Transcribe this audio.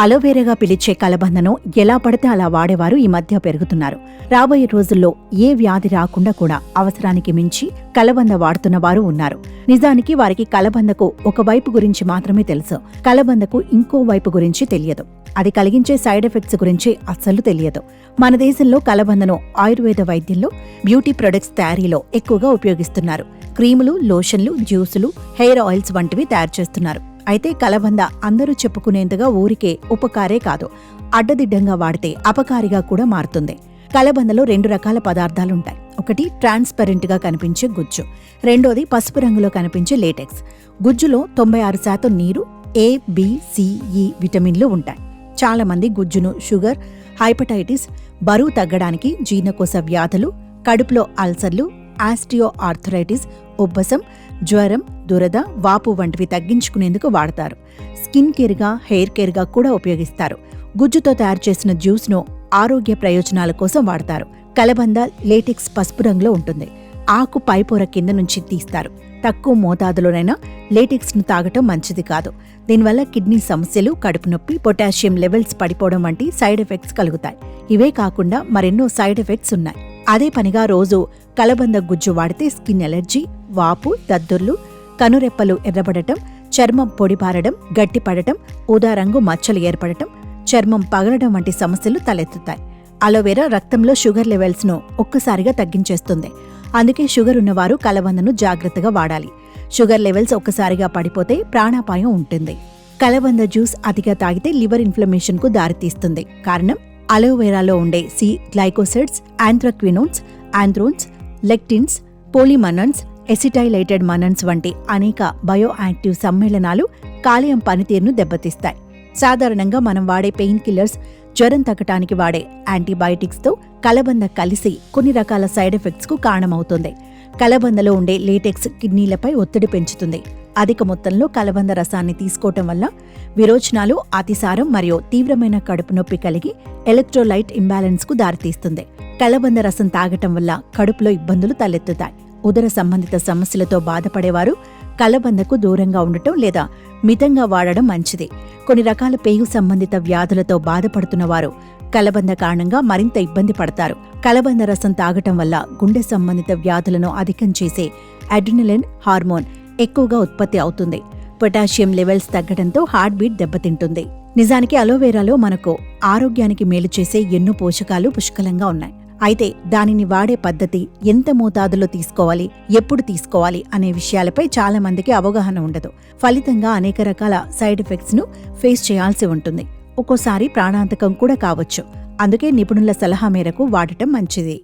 అలోవేరాగా పిలిచే కలబందను ఎలా పడితే అలా వాడేవారు ఈ మధ్య పెరుగుతున్నారు. రాబోయే రోజుల్లో ఏ వ్యాధి రాకుండా కూడా అవసరానికి మించి కలబంద వాడుతున్న వారు ఉన్నారు. నిజానికి వారికి కలబందకు ఒక వైపు గురించి మాత్రమే తెలుసు. కలబందకు ఇంకో వైపు గురించి తెలియదు. అది కలిగించే సైడ్ ఎఫెక్ట్స్ గురించి అస్సలు తెలియదు. మన దేశంలో కలబందను ఆయుర్వేద వైద్యంలో, బ్యూటీ ప్రొడక్ట్స్ తయారీలో ఎక్కువగా ఉపయోగిస్తున్నారు. క్రీములు, లోషన్లు, జ్యూసులు, హెయిర్ ఆయిల్స్ వంటివి తయారు చేస్తున్నారు. అయితే కలబంద అందరూ చెప్పుకునేంతగా ఊరికే ఉపకారే కాదు, అడ్డదిడ్డంగా వాడితే అపకారిగా కూడా మారుతుంది. కలబందలో 2 రకాల పదార్థాలుంటాయి. ఒకటి ట్రాన్స్పరెంట్ గా కనిపించే గుజ్జు, రెండోది పసుపు రంగులో కనిపించే లేటెక్స్. గుజ్జులో 96% నీరు, ఏ, బి, సి, ఇ విటమిన్లు ఉంటాయి. చాలా మంది గుజ్జును షుగర్, హైపటైటిస్, బరువు తగ్గడానికి, జీర్ణకోశ వ్యాధులు, కడుపులో అల్సర్లు, ఆస్టియో ఆర్థరైటిస్, ఉబ్బసం, జ్వరం, దురద, వాపు వంటివి తగ్గించుకునేందుకు వాడతారు. స్కిన్ కేర్గా, హెయిర్ కేర్గా కూడా ఉపయోగిస్తారు. గుజ్జుతో తయారు చేసిన జ్యూస్ను ఆరోగ్య ప్రయోజనాల కోసం వాడతారు. కలబంద లేటెక్స్ పసుపు రంగులో ఉంటుంది. ఆకు పైపొర కింద నుంచి తీస్తారు. తక్కువ మోతాదులోనైనా లేటెక్స్ను తాగటం మంచిది కాదు. దీనివల్ల కిడ్నీ సమస్యలు, కడుపు నొప్పి, పొటాషియం లెవెల్స్ పడిపోవడం వంటి సైడ్ ఎఫెక్ట్స్ కలుగుతాయి. ఇవే కాకుండా మరెన్నో సైడ్ ఎఫెక్ట్స్ ఉన్నాయి. అదే పనిగా రోజు కలబంద గుజ్జు వాడితే స్కిన్ ఎలర్జీ, వాపు, దద్దుర్లు, కనురెప్పలు ఎర్రబడటం, చర్మం పొడిపారడం, గట్టిపడటం, ఊదా రంగు మచ్చలు ఏర్పడటం, చర్మం పగలడం వంటి సమస్యలు తలెత్తుతాయి. అలోవెరా రక్తంలో షుగర్ లెవెల్స్ను ఒక్కసారిగా తగ్గించేస్తుంది. అందుకే షుగర్ ఉన్నవారు కలబందను జాగ్రత్తగా వాడాలి. షుగర్ లెవెల్స్ ఒక్కసారిగా పడిపోతే ప్రాణాపాయం ఉంటుంది. కలబంద జ్యూస్ అతిగా తాగితే లివర్ ఇన్ఫ్లమేషన్కు దారితీస్తుంది. కారణం అలోవెరాలో ఉండే సి గ్లైకోసైడ్స్, యాంథ్రక్వినోన్స్, ఆంథ్రోన్స్, లెక్టిన్స్, పోలిమనన్స్, ఎసిటైలైటెడ్ మనన్స్ వంటి అనేక బయో యాక్టివ్ సమ్మేళనాలు కాలేయం పనితీరును దెబ్బతీస్తాయి. సాధారణంగా మనం వాడే పెయిన్ కిల్లర్స్, జ్వరం తగ్గటానికి వాడే యాంటీబయాటిక్స్తో కలబంద కలిసి కొన్ని రకాల సైడ్ ఎఫెక్ట్స్కు కారణమవుతుంది. కలబందలో ఉండే లేటెక్స్ కిడ్నీలపై ఒత్తిడి పెంచుతుంది. అధిక మొత్తంలో కలబంద రసాన్ని తీసుకోవటం వల్ల విరోచనాలు, అతిసారం మరియు తీవ్రమైన కడుపు నొప్పి కలిగి ఎలక్ట్రోలైట్ ఇంబ్యాలెన్స్కు దారితీస్తుంది. కలబంద రసం తాగటం వల్ల కడుపులో ఇబ్బందులు తలెత్తుతాయి. ఉదర సంబంధిత సమస్యలతో బాధపడేవారు కలబందకు దూరంగా ఉండటం లేదా మితంగా వాడడం మంచిది. కొన్ని రకాల పేగు సంబంధిత వ్యాధులతో బాధపడుతున్నవారు కలబంద కారణంగా మరింత ఇబ్బంది పడతారు. కలబంద రసం తాగటం వల్ల గుండె సంబంధిత వ్యాధులను అధికం చేసే అడ్రినలిన్ హార్మోన్ ఎక్కువగా ఉత్పత్తి అవుతుంది. పొటాషియం లెవెల్స్ తగ్గడంతో హార్ట్ బీట్ దెబ్బతింటుంది. నిజానికి అలోవెరాలో మనకు ఆరోగ్యానికి మేలు చేసే ఎన్నో పోషకాలు పుష్కలంగా ఉన్నాయి. అయితే దానిని వాడే పద్ధతి, ఎంత మోతాదులో తీసుకోవాలి, ఎప్పుడు తీసుకోవాలి అనే విషయాలపై చాలా మందికి అవగాహన ఉండదు. ఫలితంగా అనేక రకాల సైడ్ ఎఫెక్ట్స్ ను ఫేస్ చేయాల్సి ఉంటుంది. ఒక్కోసారి ప్రాణాంతకం కూడా కావచ్చు. అందుకే నిపుణుల సలహా మేరకు వాడటం మంచిది.